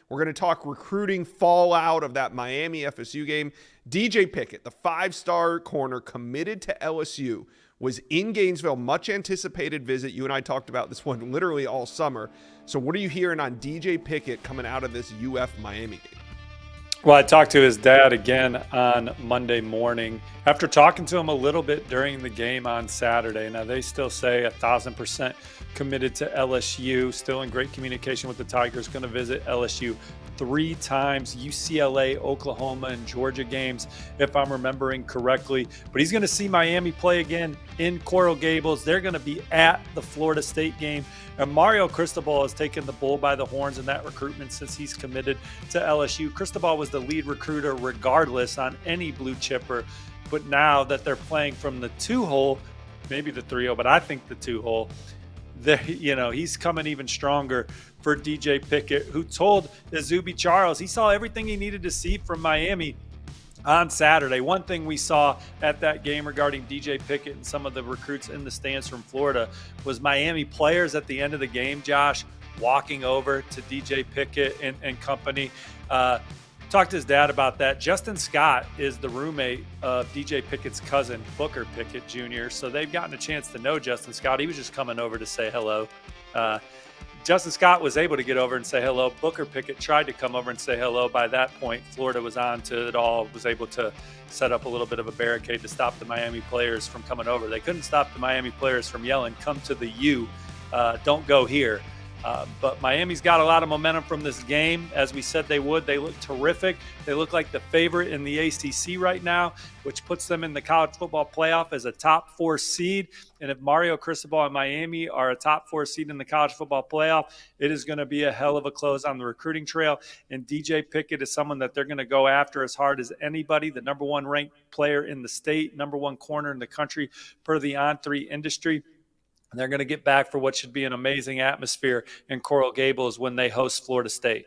We're going to talk recruiting fallout of that Miami FSU game. DJ Picket, the 5-star corner committed to LSU, was in Gainesville, much anticipated visit. You and I talked about this one literally all summer. So what are you hearing on DJ Picket coming out of this UF Miami game? Well, I talked to his dad again on Monday morning after talking to him a little bit during the game on Saturday. Now, they still say 1,000% committed to LSU, still in great communication with the Tigers, going to visit LSU 3 times, UCLA, Oklahoma, and Georgia games, if I'm remembering correctly. But he's going to see Miami play again in Coral Gables. They're going to be at the Florida State game. And Mario Cristobal has taken the bull by the horns in that recruitment since he's committed to LSU. Cristobal was the lead recruiter regardless on any blue chipper. But now that they're playing from the 2-hole, maybe the 3-hole, but I think the 2-hole, he's coming even stronger for DJ Picket, who told Azubi Charles he saw everything he needed to see from Miami on Saturday. One thing we saw at that game regarding DJ Picket and some of the recruits in the stands from Florida was Miami players at the end of the game, Josh, walking over to DJ Picket and company. Talked to his dad about that. Justin Scott is the roommate of DJ Pickett's cousin, Booker Pickett Jr., so they've gotten a chance to know Justin Scott. He was just coming over to say hello. Justin Scott was able to get over and say hello. Booker Pickett tried to come over and say hello. By that point, Florida was on to it all, was able to set up a little bit of a barricade to stop the Miami players from coming over. They couldn't stop the Miami players from yelling, "Come to the U, don't go here." But Miami's got a lot of momentum from this game, as we said they would. They look terrific. They look like the favorite in the ACC right now, which puts them in the college football playoff as a top 4 seed. And if Mario Cristobal and Miami are a top 4 seed in the college football playoff, it is going to be a hell of a close on the recruiting trail. And DJ Pickett is someone that they're going to go after as hard as anybody, the number 1 ranked player in the state, number 1 corner in the country per the On3 industry. And they're going to get back for what should be an amazing atmosphere in Coral Gables when they host Florida State.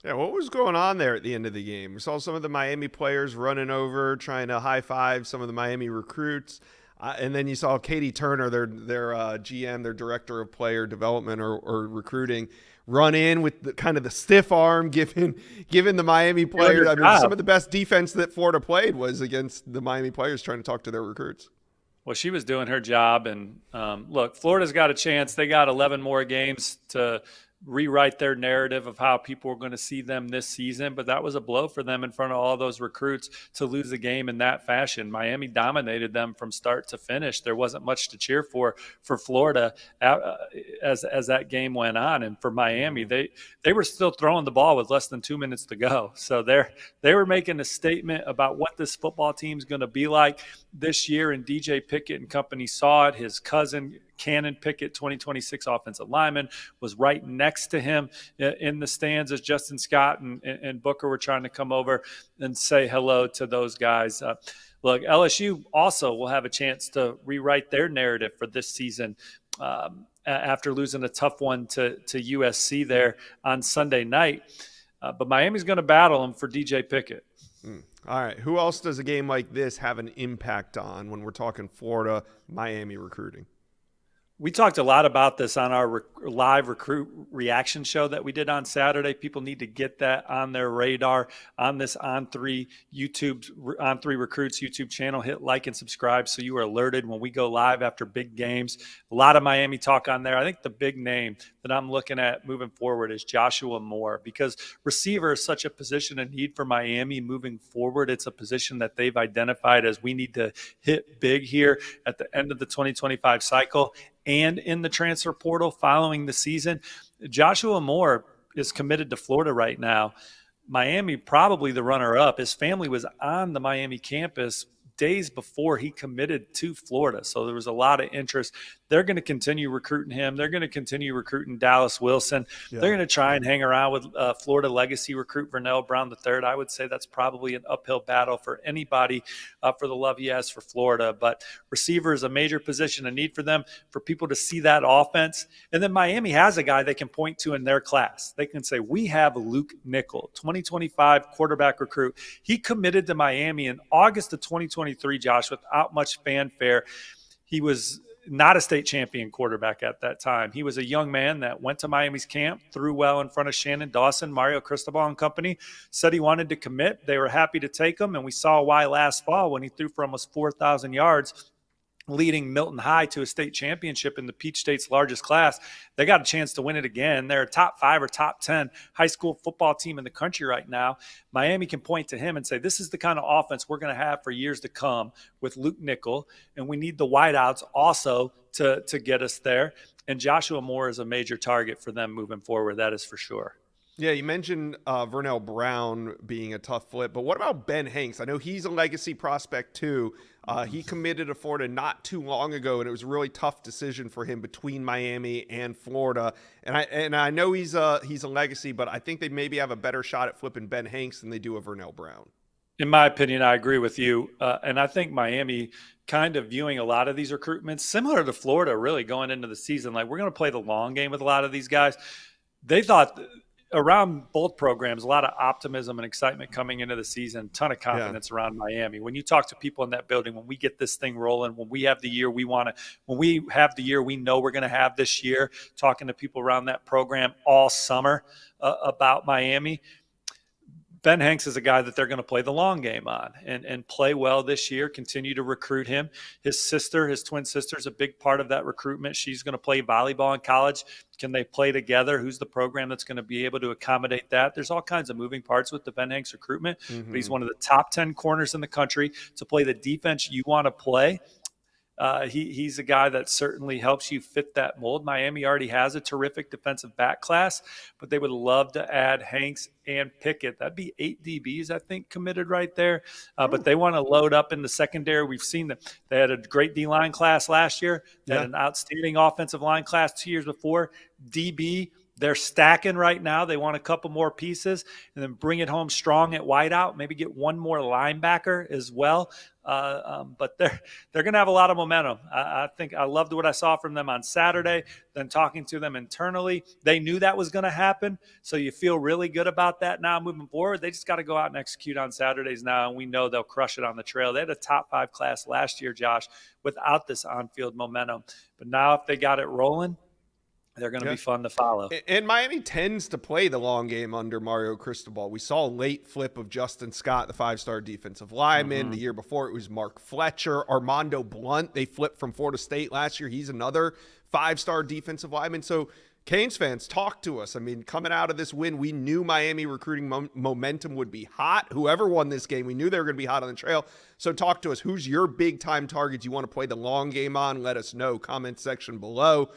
Yeah, what was going on there at the end of the game? We saw some of the Miami players running over, trying to high-five some of the Miami recruits. And then you saw Katie Turner, their GM, their director of player development or recruiting, run in with the stiff arm, giving the Miami players. I mean, some of the best defense that Florida played was against the Miami players trying to talk to their recruits. Well, she was doing her job. And look, Florida's got a chance. They got 11 more games to rewrite their narrative of how people were going to see them this season. But that was a blow for them in front of all those recruits to lose the game in that fashion. Miami dominated them from start to finish. There wasn't much to cheer for Florida as that game went on. And for Miami, they were still throwing the ball with less than 2 minutes to go. So they were making a statement about what this football team's going to be like this year. And DJ Pickett and company saw it. His cousin, Cannon Pickett, 2026 offensive lineman, was right next to him in the stands as Justin Scott and Booker were trying to come over and say hello to those guys. Look, LSU also will have a chance to rewrite their narrative for this season after losing a tough one to USC there on Sunday night. But Miami's going to battle them for DJ Pickett. All right. Who else does a game like this have an impact on when we're talking Florida, Miami recruiting? We talked a lot about this on our live recruit reaction show that we did on Saturday. People need to get that on their radar on this On3 Recruits YouTube channel. Hit like and subscribe so you are alerted when we go live after big games. A lot of Miami talk on there. I think the big name that I'm looking at moving forward is Joshua Moore, because receiver is such a position of need for Miami moving forward. It's a position that they've identified as we need to hit big here at the end of the 2025 cycle and in the transfer portal following the season. Joshua Moore is committed to Florida right now. Miami, probably the runner-up. His family was on the Miami campus days before he committed to Florida. So there was a lot of interest. They're going to continue recruiting him. They're going to continue recruiting Dallas Wilson. Yeah. They're going to try and hang around with Florida legacy recruit Vernell Brown III. I would say that's probably an uphill battle for anybody for the love he has for Florida. But receiver is a major position of need for them, for people to see that offense. And then Miami has a guy they can point to in their class. They can say, we have Luke Nickel, 2025 quarterback recruit. He committed to Miami in August of 2023, Josh, without much fanfare. He was not a state champion quarterback at that time. He was a young man that went to Miami's camp, threw well in front of Shannon Dawson, Mario Cristobal and company, said he wanted to commit. They were happy to take him, and we saw why last fall when he threw for almost 4,000 yards, leading Milton High to a state championship in the Peach State's largest class. They got a chance to win it again. They're a top 5 or top 10 high school football team in the country right now. Miami can point to him and say, this is the kind of offense we're going to have for years to come with Luke Nickel, and we need the wideouts also to get us there. And Joshua Moore is a major target for them moving forward. That is for sure. Yeah, you mentioned Vernell Brown being a tough flip, but what about Ben Hanks? I know he's a legacy prospect too. He committed to Florida not too long ago, and it was a really tough decision for him between Miami and Florida. And I know he's a legacy, but I think they maybe have a better shot at flipping Ben Hanks than they do a Vernell Brown. In my opinion, I agree with you. And I think Miami kind of viewing a lot of these recruitments, similar to Florida, really going into the season, like we're going to play the long game with a lot of these guys. They thought around both programs, a lot of optimism and excitement coming into the season, ton of confidence around Miami. When you talk to people in that building, when we get this thing rolling, when we have the year we want to, when we have the year we know we're going to have this year, talking to people around that program all summer about Miami, Ben Hanks is a guy that they're going to play the long game on and play well this year, continue to recruit him. His sister, his twin sister, is a big part of that recruitment. She's going to play volleyball in college. Can they play together? Who's the program that's going to be able to accommodate that? There's all kinds of moving parts with the Ben Hanks recruitment, but he's one of the top 10 corners in the country to play the defense you want to play. He's a guy that certainly helps you fit that mold. Miami already has a terrific defensive back class, but they would love to add Hanks and Picket. That'd be 8 DBs, I think, committed right there. But they want to load up in the secondary. We've seen that they had a great D-line class last year. They had an outstanding offensive line class 2 years before. DB, they're stacking right now. They want a couple more pieces and then bring it home strong at wideout, maybe get one more linebacker as well. But they're going to have a lot of momentum. I think I loved what I saw from them on Saturday. Then talking to them internally, they knew that was going to happen. So you feel really good about that now moving forward. They just got to go out and execute on Saturdays now, and we know they'll crush it on the trail. They had a top 5 class last year, Josh, without this on-field momentum. But now if they got it rolling, they're going to be fun to follow. And Miami tends to play the long game under Mario Cristobal. We saw a late flip of Justin Scott, the 5-star defensive lineman. The year before, it was Mark Fletcher. Armando Blunt, they flipped from Florida State last year. He's another 5-star defensive lineman. So Canes fans, talk to us. I mean, coming out of this win, we knew Miami recruiting momentum would be hot. Whoever won this game, we knew they were going to be hot on the trail. So talk to us. Who's your big-time targets you want to play the long game on? Let us know. Comment section below.